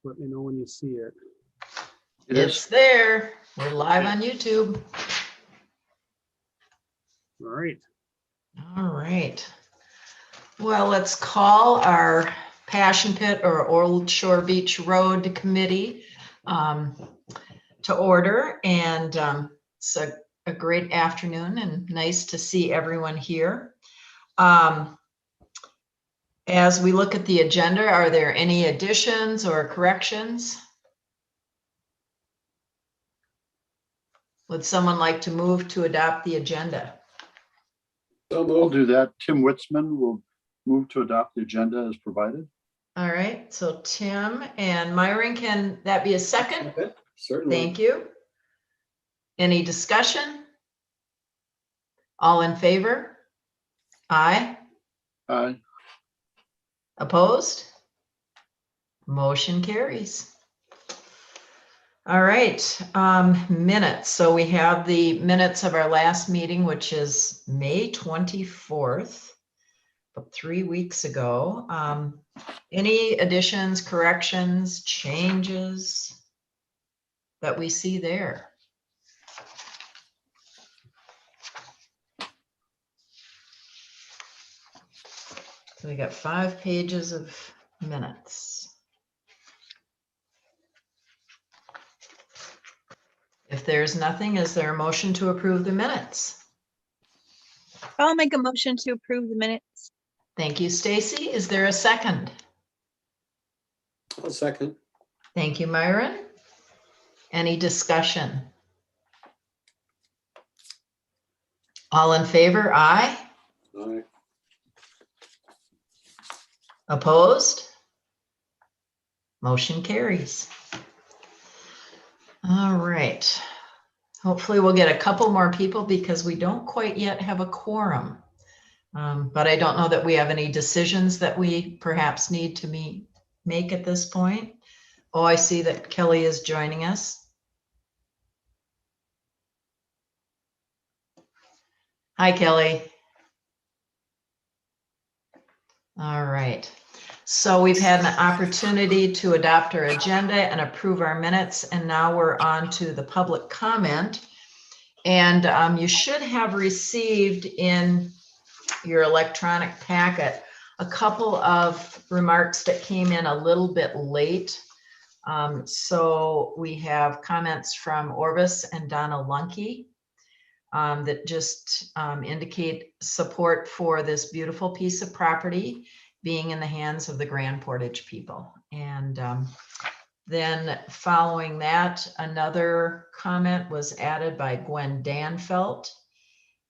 Let me know when you see it. It's there. We're live on YouTube. All right. All right. Well, let's call our Passion Pit or Old Shore Beach Road Committee to order. And it's a great afternoon and nice to see everyone here. As we look at the agenda, are there any additions or corrections? Would someone like to move to adopt the agenda? I'll do that. Tim Witzman will move to adopt the agenda as provided. All right, so Tim and Myron, can that be a second? Certainly. Thank you. Any discussion? All in favor? Aye. Aye. Opposed? Motion carries. All right, minutes. So we have the minutes of our last meeting, which is May 24th, about 3 weeks ago. Any additions, corrections, changes that we see there? So we got 5 pages of minutes. If there's nothing, is there a motion to approve the minutes? I'll make a motion to approve the minutes. Thank you, Stacy. Is there a second? I'll second. Thank you, Myron. Any discussion? All in favor? Aye. Aye. Opposed? Motion carries. All right. Hopefully we'll get a couple more people because we don't quite yet have a quorum. But I don't know that we have any decisions that we perhaps need to make at this point. Oh, I see that Kelly is joining us. Hi, Kelly. All right. So we've had an opportunity to adopt our agenda and approve our minutes, and now we're on to the public comment. And you should have received in your electronic packet a couple of remarks that came in a little bit late. So we have comments from Orvis and Donna Lunke that just indicate support for this beautiful piece of property being in the hands of the Grand Portage people. And then following that, another comment was added by Gwen Danfelt.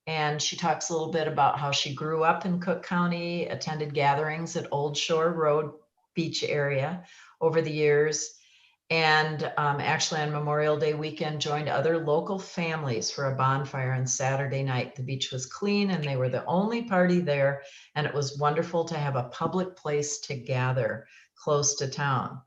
And she talks a little bit about how she grew up in Cook County, attended gatherings at Old Shore Road Beach area over the years. And actually on Memorial Day weekend, joined other local families for a bonfire on Saturday night. The beach was clean and they were the only party there. And it was wonderful to have a public place to gather close to town.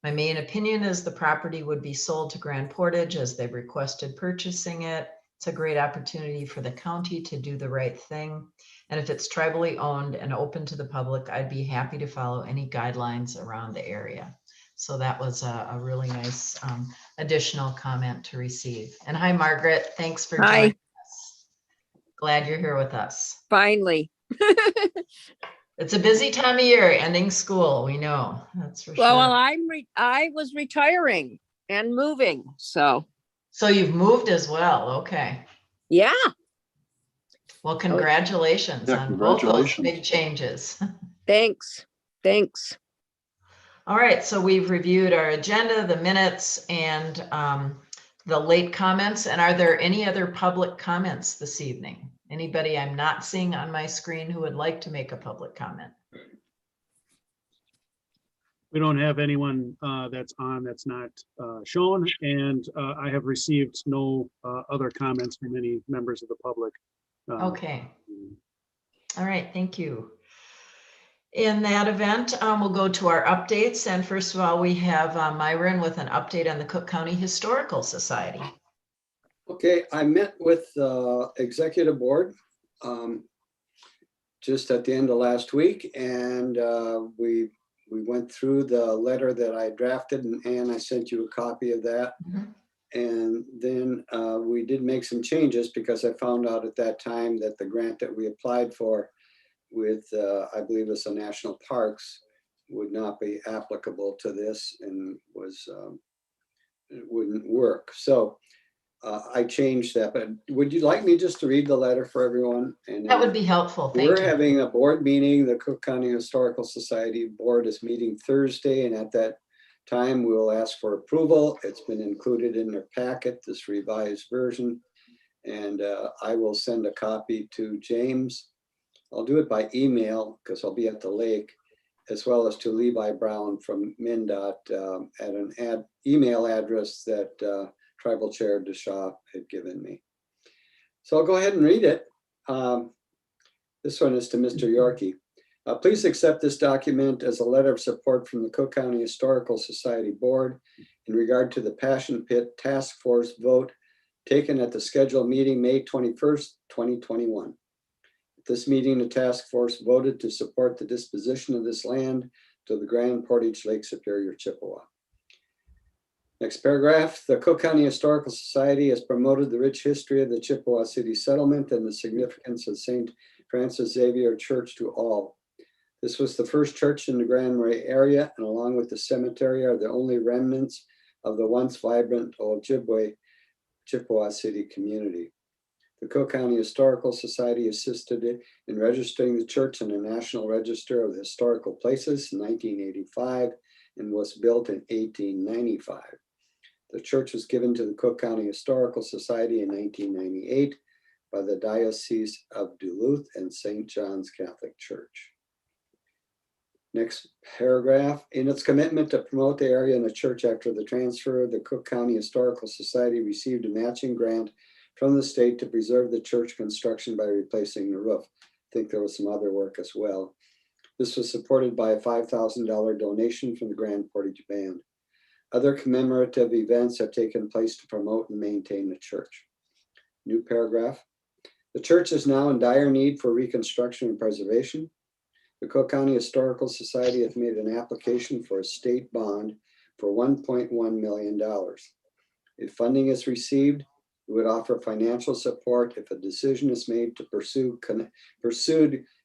My main opinion is the property would be sold to Grand Portage as they've requested purchasing it. It's a great opportunity for the county to do the right thing. And if it's tribally owned and open to the public, I'd be happy to follow any guidelines around the area. So that was a really nice additional comment to receive. And hi, Margaret. Thanks for joining us. Glad you're here with us. Finally. It's a busy time of year, ending school. We know that's for Well, sure. I was retiring and moving, so So you've moved as well. Okay. yeah. Well, congratulations Yeah, on both those congratulations. big changes. Thanks. All right, so we've reviewed our agenda, the minutes, and the late comments. And are there any other public comments this evening? Anybody I'm not seeing on my screen who would like to make a public comment? We don't have anyone that's not shown, and I have received no other comments from any members of the public. Okay. All right, thank you. In that event, we'll go to our updates. And first of all, we have Myron with an update on the Cook County Historical Society. Okay, I met with the executive board just at the end of last week, and we We went through the letter that I drafted, and Ann, I sent you a copy of that. Mhm. And then we did make some changes because I found out at that time that the grant that we applied for with, I believe it's the National Parks, would not be applicable to this and was, it wouldn't work. So I changed that, but would you like me just to read the letter for everyone? And That then- would be helpful. Thank We're you. having a board meeting. The Cook County Historical Society Board is meeting Thursday, and at that time, we will ask for approval. It's been included in their packet, this revised version. And I will send a copy to James. I'll do it by email because I'll be at the lake, as well as to Levi Brown from MnDOT at an email address that Tribal Chair DeShaw had given me. So I'll go ahead and read it. This one is to Mr. Yorkie. Please accept this document as a letter of support from the Cook County Historical Society Board in regard to the Passion Pit Task Force vote taken at the scheduled meeting, May 21st, 2021. At this meeting, the task force voted to support the disposition of this land to the Grand Portage Lake Superior, Chippewa. Next paragraph, the Cook County Historical Society has promoted the rich history of the Chippewa City settlement and the significance of St. Francis Xavier Church to all. This was the first church in the Grand Marais area, and along with the cemetery are the only remnants of the once vibrant Ojibwe Chippewa City community. The Cook County Historical Society assisted in registering the church in the National Register of Historical Places in 1985 and was built in 1895. The church was given to the Cook County Historical Society in 1998 by the Diocese of Duluth and St. John's Catholic Church. Next paragraph, in its commitment to promote the area and the church after the transfer, the Cook County Historical Society received a matching grant from the state to preserve the church construction by replacing the roof. I think there was some other work as well. This was supported by a $5,000 donation from the Grand Portage Band. Other commemorative events have taken place to promote and maintain the church. New paragraph. The church is now in dire need for reconstruction and preservation. The Cook County Historical Society has made an application for a state bond for $1.1 million. If funding is received, it would offer financial support if a decision is made to pursue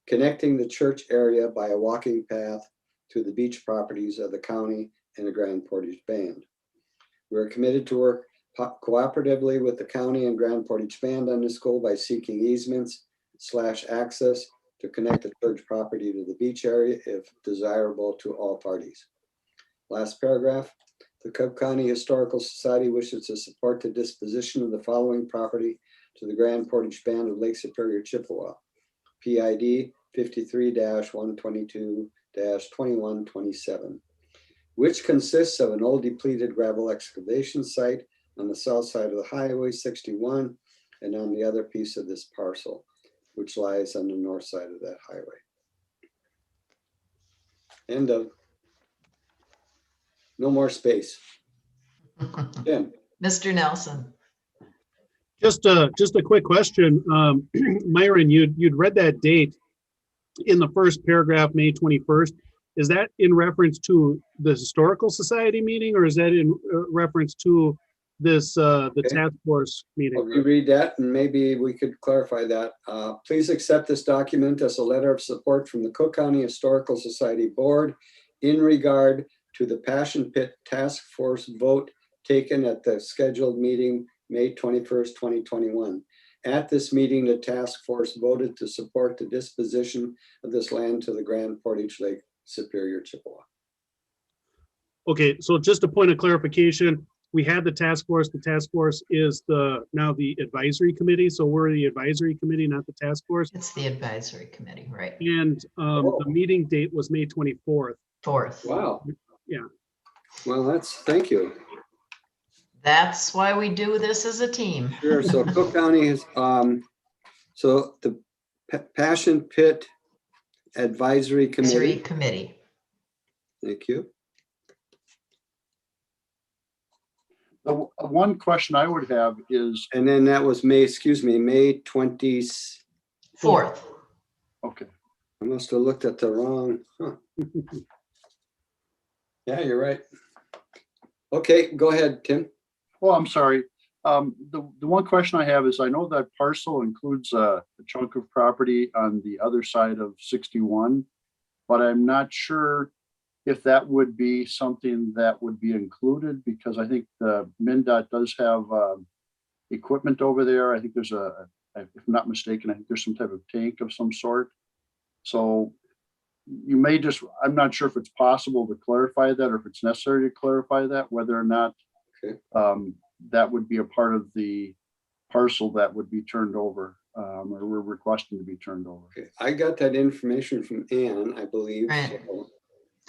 connecting the church area by a walking path to the beach properties of the county and the Grand Portage Band. We're committed to work cooperatively with the county and Grand Portage Band on this goal by seeking easements/access to connect the church property to the beach area if desirable to all parties. Last paragraph, the Cook County Historical Society wishes to support the disposition of the following property to the Grand Portage Band of Lake Superior, Chippewa. PID 53-122-2127, which consists of an old depleted gravel excavation site on the south side of the Highway 61 and on the other piece of this parcel, which lies on the north side of that highway. End of. No more space. Jim. Mr. Nelson. Just a quick question. Myron, you'd read that date in the first paragraph, May 21st. Is that in reference to the Historical Society meeting, or is that in reference to this, the Okay. task force I'll meeting? reread that and maybe we could clarify that. Please accept this document as a letter of support from the Cook County Historical Society Board in regard to the Passion Pit Task Force vote taken at the scheduled meeting, May 21st, 2021. At this meeting, the task force voted to support the disposition of this land to the Grand Portage Lake Superior, Chippewa. Okay, so just a point of clarification, we had the task force. The task force is now the advisory committee. So we're the advisory committee, not the task force. It's the advisory committee, right? And the meeting date was May 24th. 4th. Wow. Yeah. Well, thank you. That's why we do this as a team. Sure, so Cook County is, so the Passion Pit Advisory Advisory Committee, committee. thank you. The one question I would have is, And then that was May 20th. 4th. okay, I must have looked at the wrong, huh. Yeah, you're right. Okay, go ahead, Tim. Oh, I'm sorry. The one question I have is, I know that parcel includes a chunk of property on the other side of 61, but I'm not sure if that would be something that would be included, because I think the MinDOT does have equipment over there. I think there's if I'm not mistaken, I think there's some type of tank of some sort. So you may just, I'm not sure if it's possible to clarify that, or if it's necessary to clarify that, whether or not Okay. that would be a part of the parcel that would be turned over, or we're requesting to be turned over. Okay, I got that information from Ann, I believe. Right. So,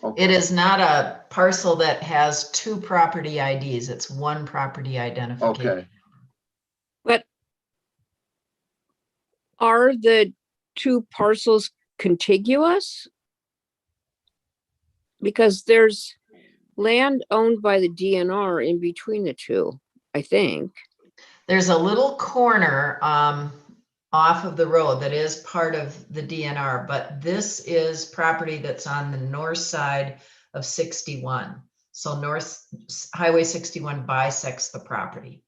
Okay. It is not a parcel that has two property IDs. It's one property identification. Okay, But are the two parcels contiguous? Because there's land owned by the DNR in between the two, I think. There's a little corner off of the road that is part of the DNR, but this is property that's on the north side of 61. So North Highway 61 bisects the property.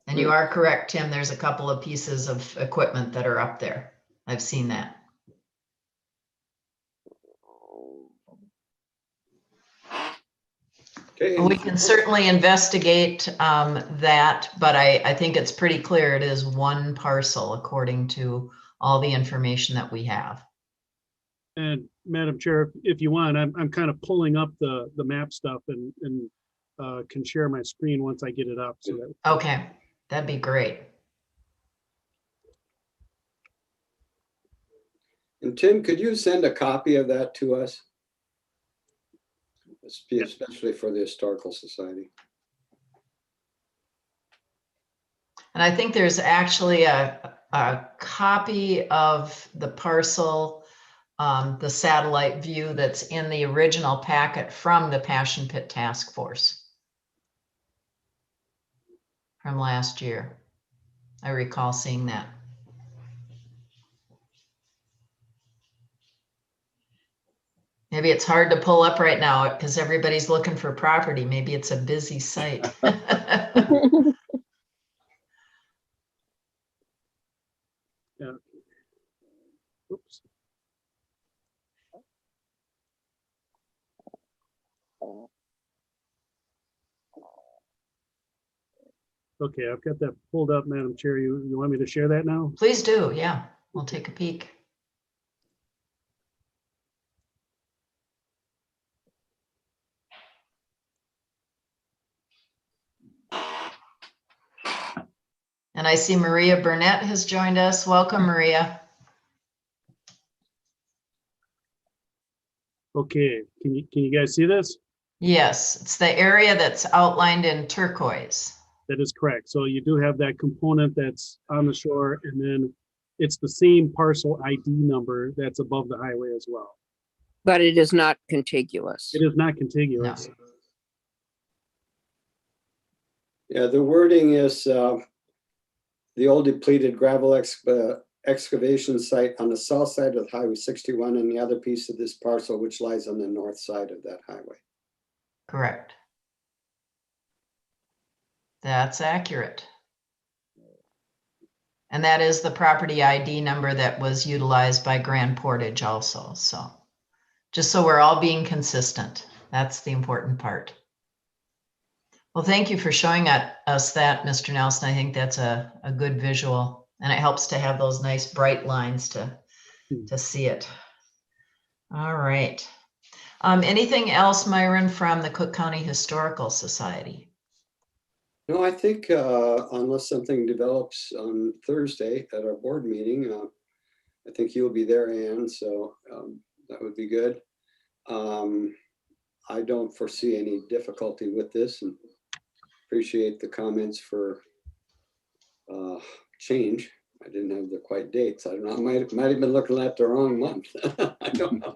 And you are correct, Tim, there's a couple of pieces of equipment that are up there. I've seen that. okay, We can certainly investigate that, but I think it's pretty clear it is one parcel according to all the information that we have. And Madam Chair, if you want, I'm kind of pulling up the map stuff and can share my screen once I get it up. So that, Okay, that'd be great. and Tim, could you send a copy of that to us? Especially for the Historical Society. And I think there's actually a copy of the parcel, the satellite view that's in the original packet from the Passion Pit Task Force from last year. I recall seeing that. Maybe it's hard to pull up right now because everybody's looking for property. Maybe it's a busy site. oops. Okay, I've got that pulled up, Madam Chair. You want me to share that now? Please do, yeah. We'll take a peek. And I see Maria Burnett has joined us. Welcome, Maria. Okay, can you guys see this? Yes, it's the area that's outlined in turquoise. That is correct. So you do have that component that's on the shore, and then it's the same parcel ID number that's above the highway as well. But it is not contiguous. It is not contiguous. Yeah, the wording is the old depleted gravel excavation site on the south side of Highway 61, and the other piece of this parcel which lies on the north side of that highway. Correct. That's accurate. And that is the property ID number that was utilized by Grand Portage also. So just so we're all being consistent, that's the important part. Well, thank you for showing us that, Mr. Nelson. I think that's a good visual, and it helps to have those nice bright lines to see it. All right. Anything else, Myron, from the Cook County Historical Society? No, I think unless something develops on Thursday at our board meeting, I think you'll be there, Ann, so that would be good. I don't foresee any difficulty with this, and appreciate the comments for change. I didn't have the quite dates. I don't know, I might have been looking at the wrong month. I don't know.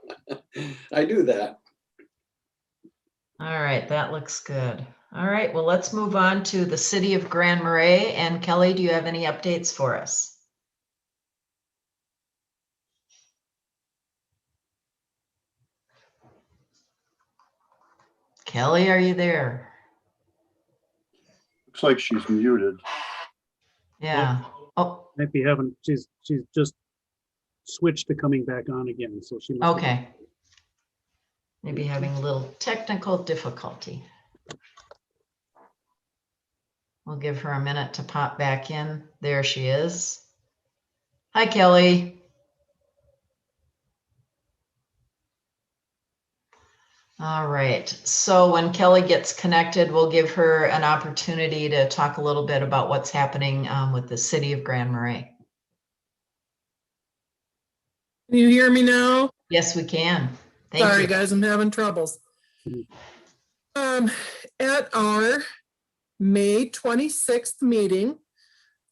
I do that. All right, that looks good. All right, well, let's move on to the city of Grand Marais. And Kelly, do you have any updates for us? Kelly, are you there? Looks like she's muted. Yeah. Oh, Might be having, she's just switched to coming back on again, so she must. be- okay. Maybe having a little technical difficulty. We'll give her a minute to pop back in. There she is. Hi, Kelly. All right. So when Kelly gets connected, we'll give her an opportunity to talk a little bit about what's happening with the city of Grand Marais. Can you hear me now? Yes, we can. Thank Sorry, you. guys, I'm having troubles. At our May 26th meeting,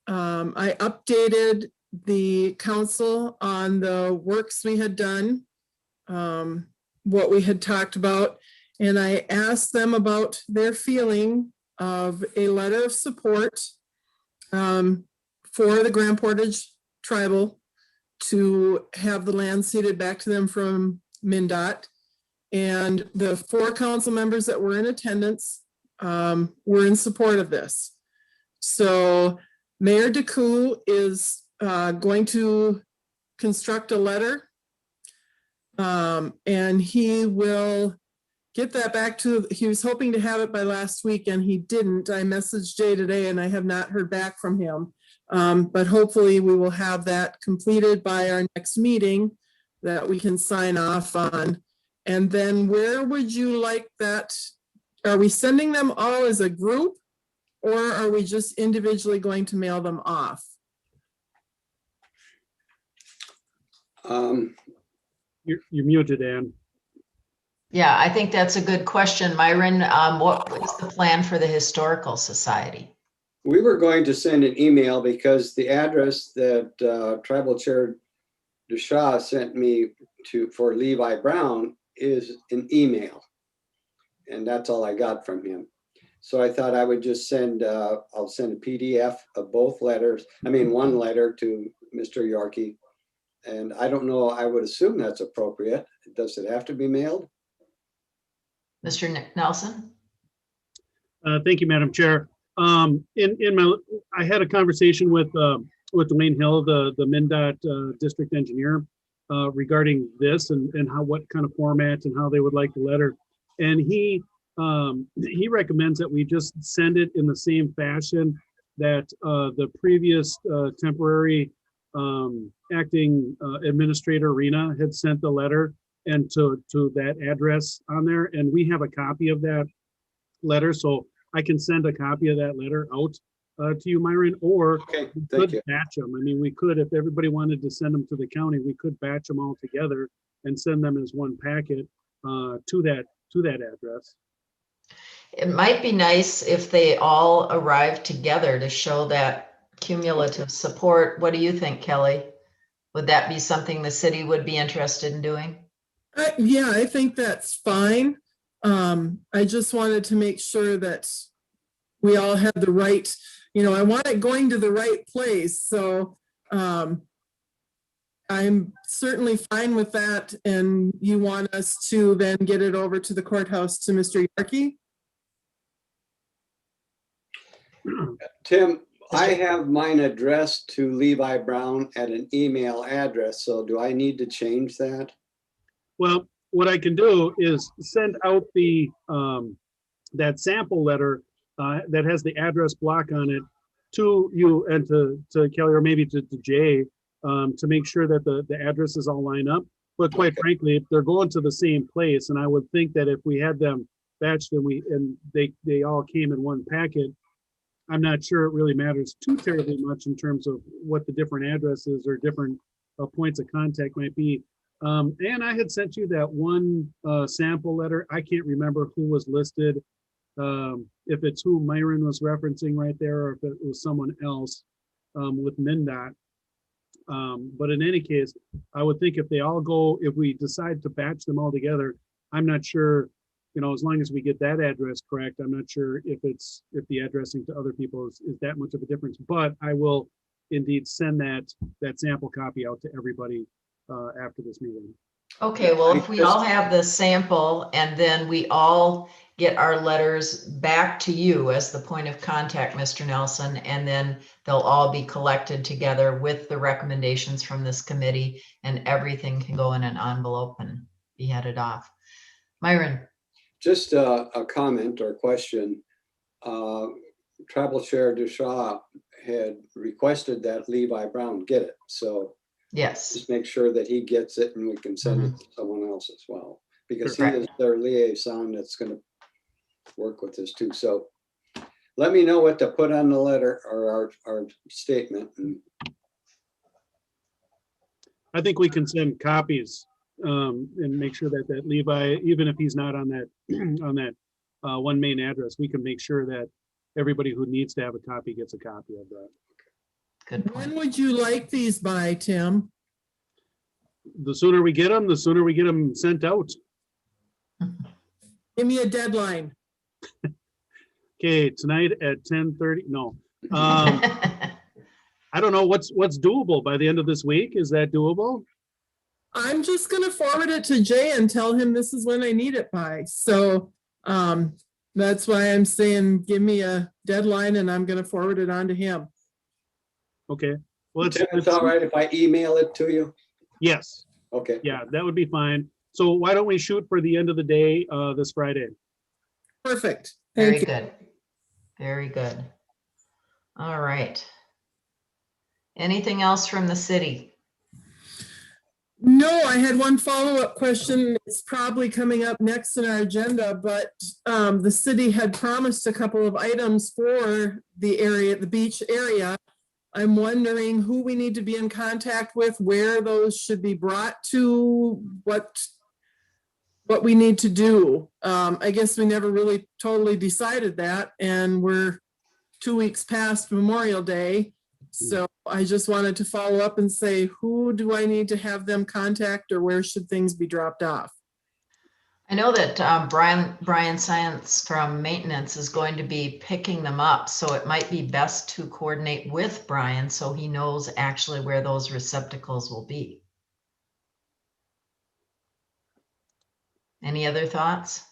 I updated the council on the works we had done, what we had talked about, and I asked them about their feeling of a letter of support for the Grand Portage Tribal to have the land ceded back to them from MnDOT. And the 4 council members that were in attendance were in support of this. So Mayor DeCou is going to construct a letter. And he will get that back to, he was hoping to have it by last week and he didn't. I messaged Jay today and I have not heard back from him. But hopefully we will have that completed by our next meeting that we can sign off on. And then where would you like that? Are we sending them all as a group or are we just individually going to mail them off? You're muted, Ann. Yeah, I think that's a good question. Myron, what is the plan for the Historical Society? We were going to send an email because the address that Tribal Chair DeShaw sent me for Levi Brown is an email. And that's all I got from him. So I thought I would just send, I'll send a PDF of both letters. I mean, one letter to Mr. Yorkie. And I don't know, I would assume that's appropriate. Does it have to be mailed? Mr. Nelson? Thank you, Madam Chair. I had a conversation with Dwayne Hill, the MnDOT district engineer, regarding this and what kind of format and how they would like the letter. And he recommends that we just send it in the same fashion that the previous temporary acting administrator Rena had sent the letter and to that address on there. And we have a copy of that letter, so I can send a copy of that letter out to you, Myron, or Okay, we thank could you. batch them. I mean, we could, if everybody wanted to send them to the county, we could batch them all together and send them as one packet to that address. It might be nice if they all arrive together to show that cumulative support. What do you think, Kelly? Would that be something the city would be interested in doing? Yeah, I think that's fine. I just wanted to make sure that we all have the right, I want it going to the right place. So I'm certainly fine with that. And you want us to then get it over to the courthouse to Mr. Yorkie? Tim, I have mine addressed to Levi Brown at an email address. So do I need to change that? Well, what I can do is send out the that sample letter that has the address block on it to you and to Kelly, or maybe to Jay, to make sure that the addresses all line up. But quite frankly, if they're going to the same place, and I would think that if we had them batched and they all came in one packet, I'm not sure it really matters too terribly much in terms of what the different addresses or different points of contact might be. And I had sent you that one sample letter. I can't remember who was listed, if it's who Myron was referencing right there, or if it was someone else with MnDOT. But in any case, I would think if they all go, if we decide to batch them all together, I'm not sure, as long as we get that address correct, I'm not sure if the addressing to other people is that much of a difference. But I will indeed send that sample copy out to everybody after this meeting. Okay, well, if we all have the sample and then we all get our letters back to you as the point of contact, Mr. Nelson, and then they'll all be collected together with the recommendations from this committee, and everything can go in an envelope and be headed off. Myron? Just a comment or question. Tribal Chair DeShaw had requested that Levi Brown get it. So Yes. just make sure that he gets it and we can send it to someone else as well. Because he Correct. is their liaison that's going to work with this too. So let me know what to put on the letter or our statement. And I think we can send copies and make sure that Levi, even if he's not on that, on that one main address, we can make sure that everybody who needs to have a copy gets a copy of that. Good When point. would you like these by, Tim? The sooner we get them, the sooner we get them sent out. Give me a deadline. Okay, tonight at 10:30, no. I don't know what's doable by the end of this week. Is that doable? I'm just gonna forward it to Jay and tell him this is when I need it by. So that's why I'm saying, give me a deadline and I'm gonna forward it on to him. Okay. Well, Tim, it's all right if I email it to you? Yes, Okay. yeah, that would be fine. So why don't we shoot for the end of the day this Friday? Perfect. Very Thank you. good. Very good. All right. Anything else from the city? No, I had one follow-up question. It's probably coming up next in our agenda, but the city had promised a couple of items for the area, the beach area. I'm wondering who we need to be in contact with, where those should be brought to, what we need to do. I guess we never really totally decided that, and we're 2 weeks past Memorial Day. So I just wanted to follow up and say, who do I need to have them contact, or where should things be dropped off? I know that Brian Science from maintenance is going to be picking them up, so it might be best to coordinate with Brian so he knows actually where those receptacles will be. Any other thoughts?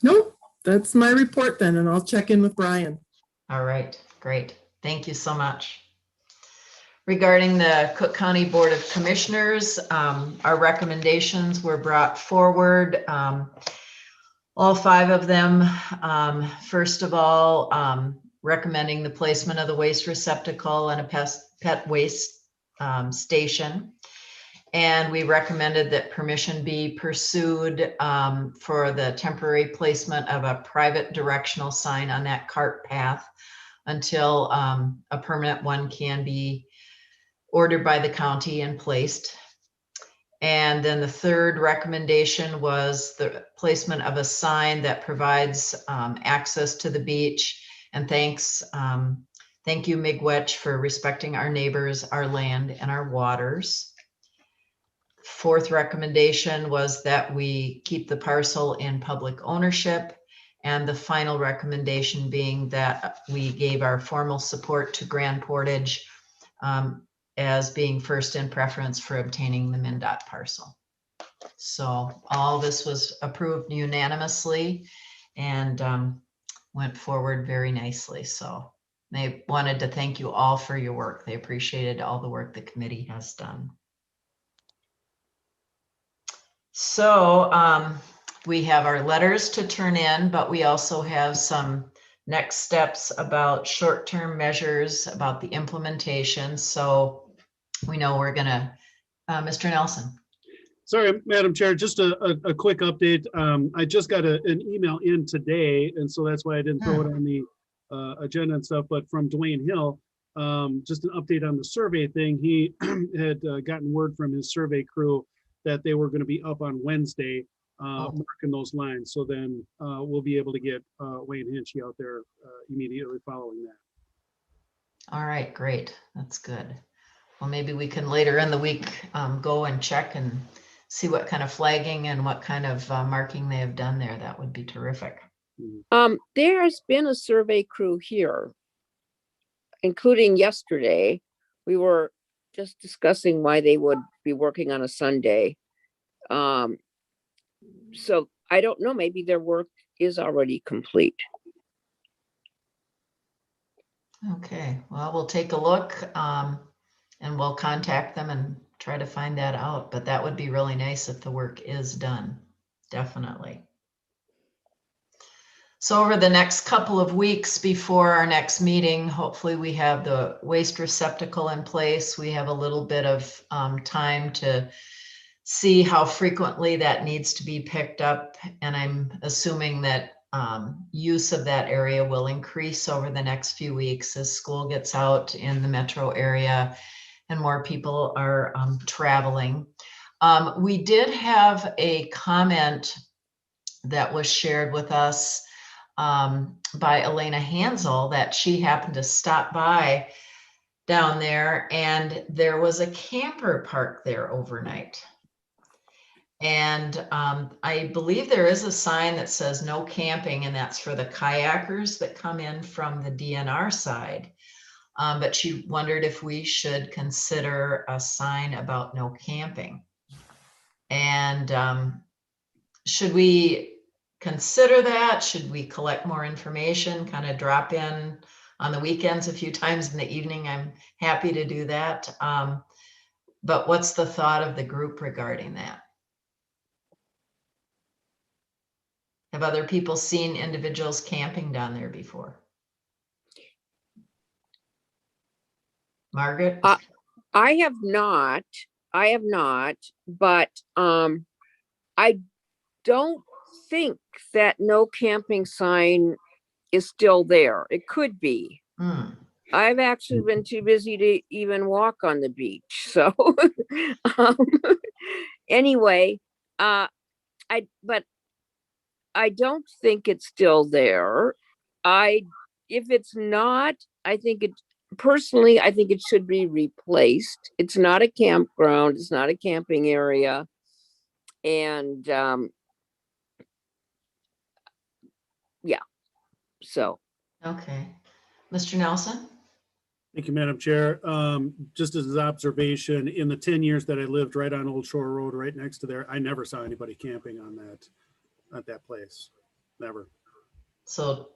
Nope, that's my report then, and I'll check in with Brian. All right, great. Thank you so much. Regarding the Cook County Board of Commissioners, our recommendations were brought forward. All 5 of them. First of all, recommending the placement of the waste receptacle and a pet waste station. And we recommended that permission be pursued for the temporary placement of a private directional sign on that cart path until a permanent one can be ordered by the county and placed. And then the third recommendation was the placement of a sign that provides access to the beach. And thank you, Miigwech, for respecting our neighbors, our land, and our waters. Fourth recommendation was that we keep the parcel in public ownership. And the final recommendation being that we gave our formal support to Grand Portage as being first in preference for obtaining the MnDOT parcel. So all this was approved unanimously and went forward very nicely. So they wanted to thank you all for your work. They appreciated all the work the committee has done. So we have our letters to turn in, but we also have some next steps about short-term measures, about the implementation. So we know we're gonna, Mr. Nelson. Sorry, Madam Chair, just a quick update. I just got an email in today, and so that's why I didn't throw it on the agenda and stuff, but from Dwayne Hill, just an update on the survey thing. He had gotten word from his survey crew that they were going to be up on Wednesday, marking those lines. So then we'll be able to get Wayne Hinchy out there immediately following that. All right, great. That's good. Well, maybe we can later in the week go and check and see what kind of flagging and what kind of marking they have done there. That would be terrific. There's been a survey crew here, including yesterday. We were just discussing why they would be working on a Sunday. So I don't know, maybe their work is already complete. Okay, well, we'll take a look, and we'll contact them and try to find that out, but that would be really nice if the work is done, definitely. So over the next couple of weeks before our next meeting, hopefully we have the waste receptacle in place. We have a little bit of time to see how frequently that needs to be picked up. And I'm assuming that use of that area will increase over the next few weeks as school gets out in the metro area and more people are traveling. We did have a comment that was shared with us by Elena Hansel that she happened to stop by down there and there was a camper park there overnight. And I believe there is a sign that says no camping, and that's for the kayakers that come in from the DNR side. But she wondered if we should consider a sign about no camping. And should we consider that? Should we collect more information, kind of drop in on the weekends a few times in the evening? I'm happy to do that. But what's the thought of the group regarding that? Have other people seen individuals camping down there before? Margaret? I have not, but I don't think that no camping sign is still there. It could be. I've actually been too busy to even walk on the beach. So um, anyway, but I don't think it's still there. If it's not, I think personally, I think it should be replaced. It's not a campground. It's not a camping area. And yeah, so. Okay. Mr. Nelson? Thank you, Madam Chair. Just as an observation, in the 10 years that I lived right on Old Shore Road, right next to there, I never saw anybody camping on that, at that place. Never. So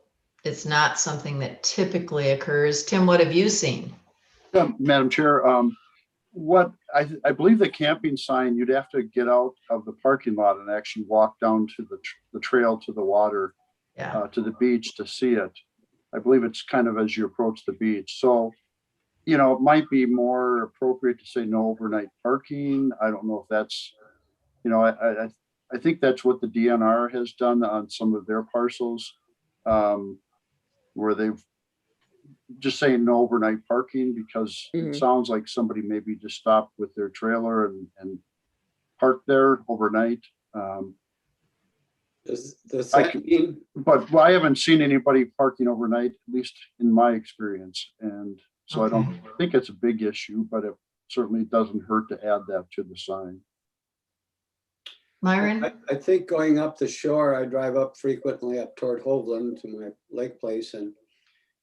it's not something that typically occurs. Tim, what have you seen? Yeah, Madam Chair, what I believe the camping sign, you'd have to get out of the parking lot and actually walk down to the trail to the water, Yeah. to the beach to see it. I believe it's kind of as you approach the beach. So, you know, it might be more appropriate to say no overnight parking. I don't know if that's, you know, I think that's what the DNR has done on some of their parcels, where they've just saying no overnight parking because it sounds like somebody maybe just stopped with their trailer and parked there overnight. Does that mean, But I haven't seen anybody parking overnight, at least in my experience. And so I don't think it's a big issue, but it certainly doesn't hurt to add that to the sign. Myron? I think going up the shore, I drive up frequently up toward Hovland to my lake place, and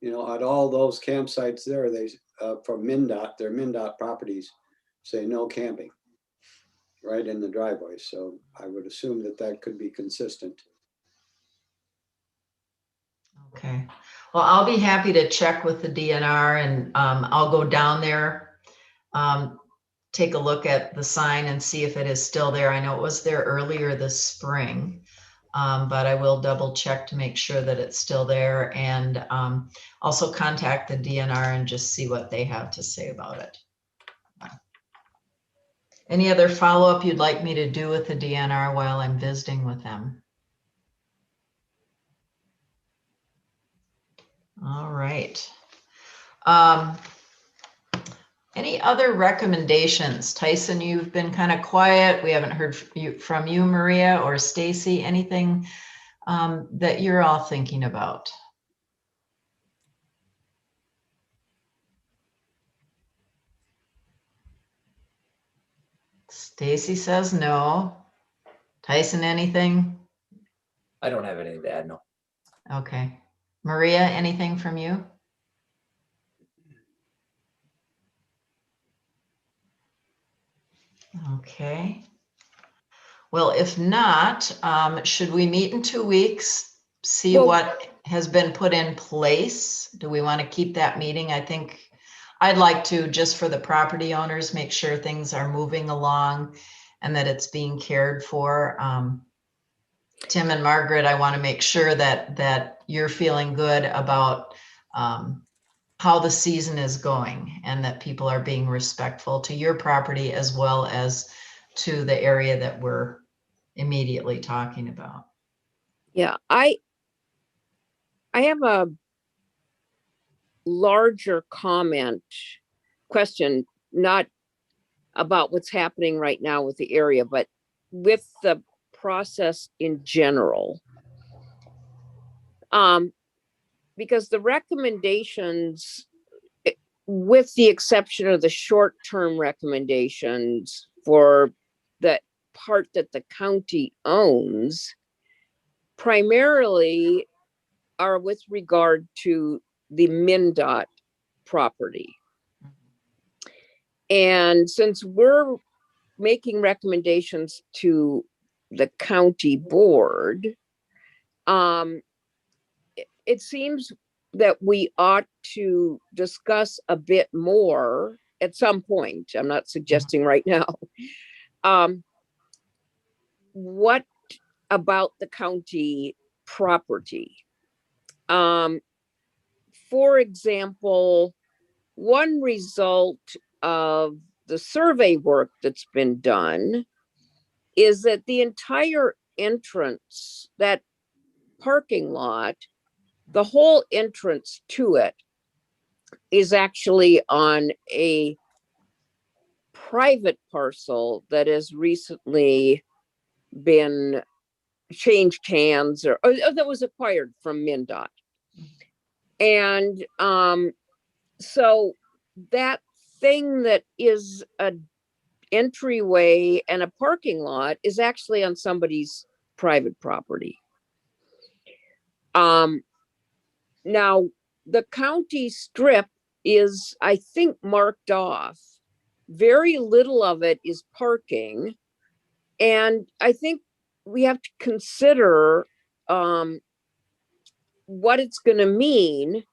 you know, at all those campsites there, they from MnDOT, their MnDOT properties say no camping right in the driveway. So I would assume that that could be consistent. Okay. Well, I'll be happy to check with the DNR and I'll go down there, take a look at the sign and see if it is still there. I know it was there earlier this spring, but I will double check to make sure that it's still there and also contact the DNR and just see what they have to say about it. Any other follow-up you'd like me to do with the DNR while I'm visiting with them? All right. Any other recommendations? Tyson, you've been kind of quiet. We haven't heard from you, Maria or Stacy. Anything that you're all thinking about? Stacy says no. Tyson, anything? I don't have anything to add, no. Okay. Maria, anything from you? Okay. Well, if not, should we meet in 2 weeks? See Well- what has been put in place? Do we want to keep that meeting? I think I'd like to, just for the property owners, make sure things are moving along and that it's being cared for. Tim and Margaret, I want to make sure that you're feeling good about how the season is going and that people are being respectful to your property as well as to the area that we're immediately talking about. Yeah, I have a larger question, not about what's happening right now with the area, but with the process in general. Because the recommendations, with the exception of the short-term recommendations for the part that the county owns, primarily are with regard to the MnDOT property. And since we're making recommendations to the county board, it seems that we ought to discuss a bit more at some point. I'm not suggesting right now. What about the county property? For example, one result of the survey work that's been done is that the entire entrance, that parking lot, the whole entrance to it is actually on a private parcel that has recently been changed hands or that was acquired from MnDOT. And so that thing that is a entryway and a parking lot is actually on somebody's private property. Now, the county strip is, I think, marked off. Very little of it is parking. And I think we have to consider what it's going to mean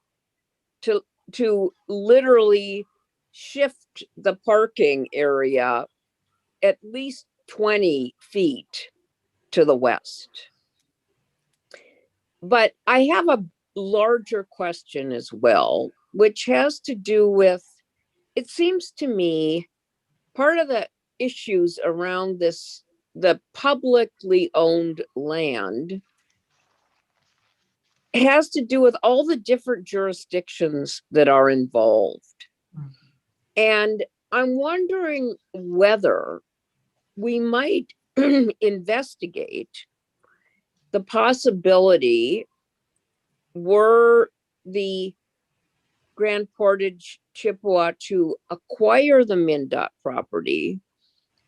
to literally shift the parking area at least 20 feet to the west. But I have a larger question as well, which has to do with, it seems to me, part of the issues around this, the publicly owned land, has to do with all the different jurisdictions that are involved. And I'm wondering whether we might investigate the possibility, were the Grand Portage Chippewa to acquire the MnDOT property,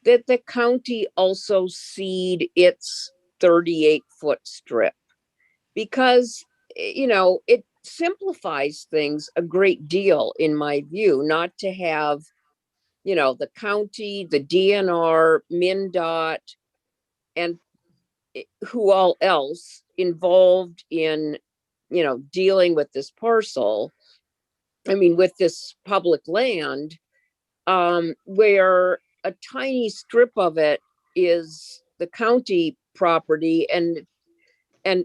that the county also cede its 38-foot strip. Because, you know, it simplifies things a great deal, in my view, not to have, you know, the county, the DNR, MnDOT, and who all else involved in, you know, dealing with this parcel. I mean, with this public land, where a tiny strip of it is the county property, and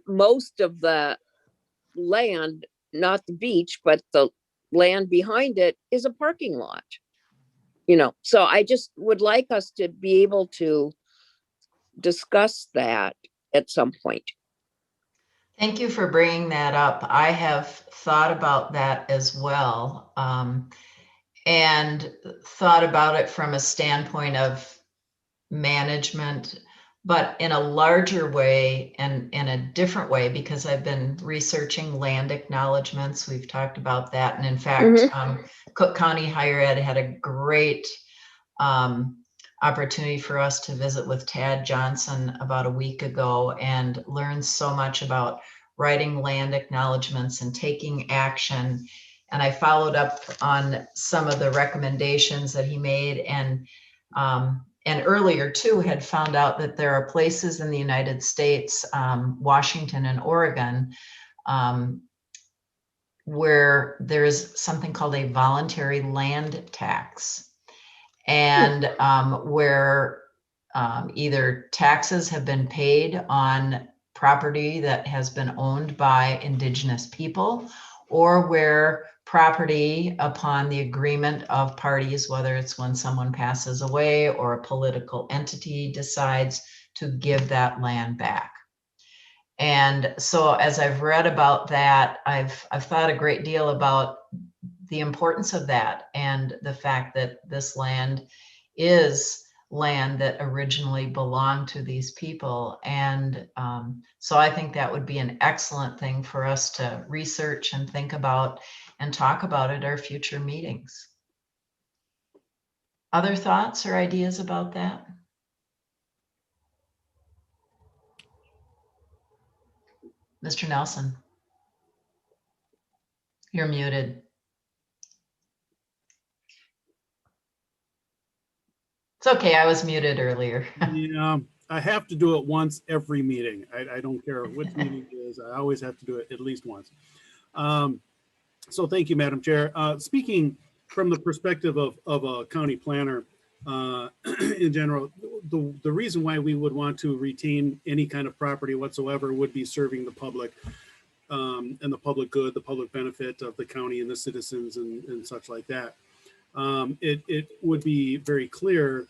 most of the land, not the beach, but the land behind it, is a parking lot. You know, so I just would like us to be able to discuss that at some point. Thank you for bringing that up. I have thought about that as well, and thought about it from a standpoint of management, but in a larger way and in a different way, because I've been researching land acknowledgements. We've talked about that. And in fact, Cook County Higher Ed had a great opportunity for us to visit with Tad Johnson about a week ago and learn so much about writing land acknowledgements and taking action. And I followed up on some of the recommendations that he made, and and earlier too, had found out that there are places in the United States, Washington and Oregon, where there's something called a voluntary land tax. And where either taxes have been paid on property that has been owned by indigenous people, or where property upon the agreement of parties, whether it's when someone passes away or a political entity decides to give that land back. And so as I've read about that, I've thought a great deal about the importance of that and the fact that this land is land that originally belonged to these people. And so I think that would be an excellent thing for us to research and think about and talk about at our future meetings. Other thoughts or ideas about that? Mr. Nelson, you're muted. It's okay, I was muted earlier. Yeah, I have to do it once every meeting. I don't care which meeting it is. I always have to do it at least once. So thank you, Madam Chair. Speaking from the perspective of a county planner, in general, the reason why we would want to retain any kind of property whatsoever would be serving the public and the public good, the public benefit of the county and the citizens and such like that. It would be very clear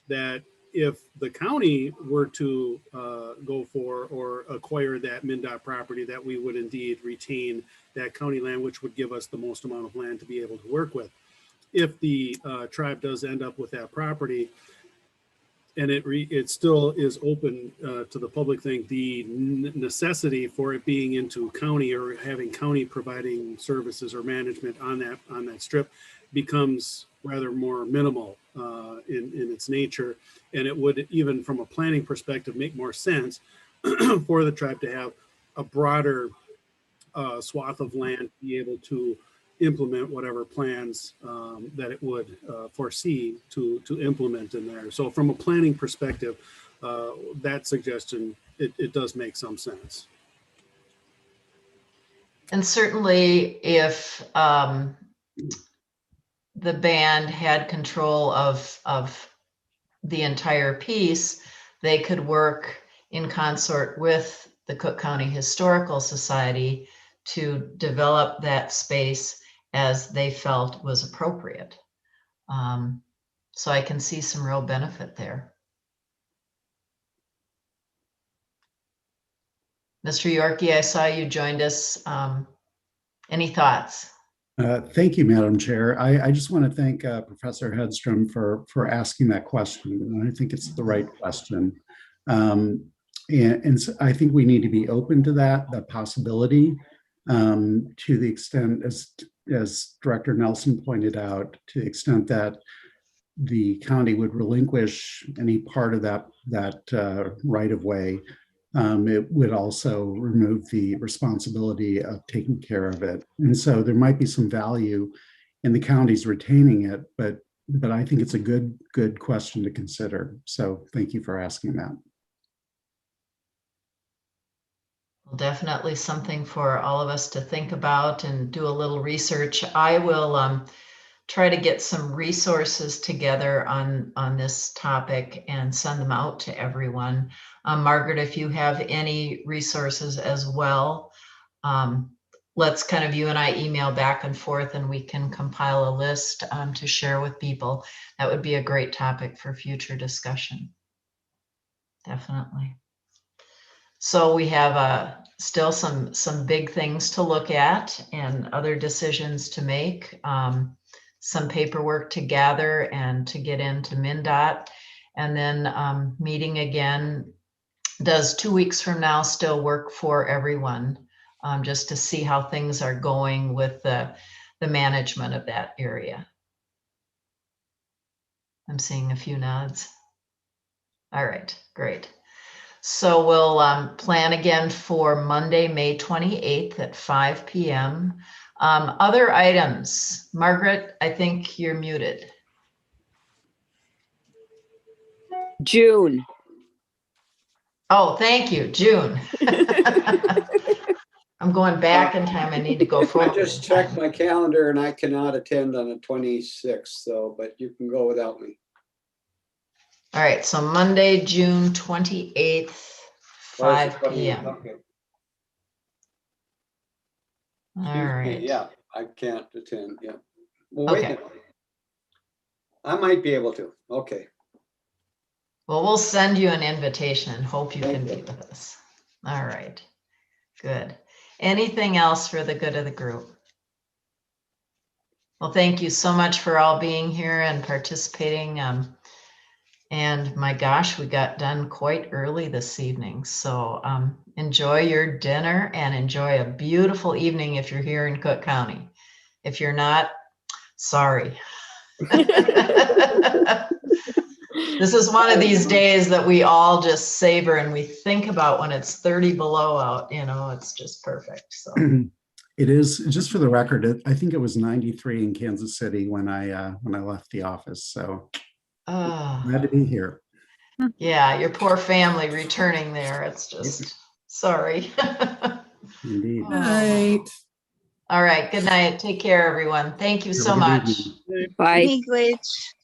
that if the county were to go for or acquire that MnDOT property, that we would indeed retain that county land, which would give us the most amount of land to be able to work with. If the tribe does end up with that property and it still is open to the public thing, the necessity for it being into county or having county providing services or management on that strip becomes rather more minimal in its nature. And it would, even from a planning perspective, make more sense for the tribe to have a broader swath of land to be able to implement whatever plans that it would foresee to implement in there. So from a planning perspective, that suggestion, it does make some sense. And certainly if the band had control of the entire piece, they could work in consort with the Cook County Historical Society to develop that space as they felt was appropriate. So I can see some real benefit there. Mr. Yorkie, I saw you joined us. Any thoughts? Thank you, Madam Chair. I just want to thank Professor Hedstrom for asking that question. And I think it's the right question. And so I think we need to be open to that possibility to the extent, as Director Nelson pointed out, to the extent that the county would relinquish any part of that right of way. It would also remove the responsibility of taking care of it. And so there might be some value in the counties retaining it, but I think it's a good question to consider. So thank you for asking that. Well, definitely something for all of us to think about and do a little research. I will try to get some resources together on this topic and send them out to everyone. Margaret, if you have any resources as well, let's kind of you and I email back and forth and we can compile a list to share with people. That would be a great topic for future discussion. Definitely. So we have still some big things to look at and other decisions to make. Some paperwork to gather and to get into MnDOT, and then meeting again. Does 2 weeks from now still work for everyone? Just to see how things are going with the management of that area. I'm seeing a few nods. All right, great. So we'll plan again for Monday, May 28th at 5 p.m. Other items. Margaret, I think you're muted. June. Oh, thank you, June. I'm going back in time. I need to go I forward. just checked my calendar and I cannot attend on the 26th, so, but you can go without me. All right, so Monday, June 28th, Or is it 5 20? PM. Okay. All Excuse me, right. Yeah, I can't attend, yeah. Well, wait a Okay. minute. I might be able to, okay. Well, we'll send you an invitation and hope you can Thank be you. with us. All right, good. Anything else for the good of the group? Well, thank you so much for all being here and participating. And my gosh, we got done quite early this evening. So enjoy your dinner and enjoy a beautiful evening if you're here in Cook County. If you're not, sorry. This is one of these days that we all just savor and we think about when it's 30 below out, you know, it's just perfect. So It is, just for the record, I think it was 93 in Kansas City when I left the office. So glad to be here. yeah, your poor family returning there. It's just, sorry. Indeed. Night. All right, good night. Take care, everyone. Thank you Have a so good much. evening. Bye. Hey, Glitch.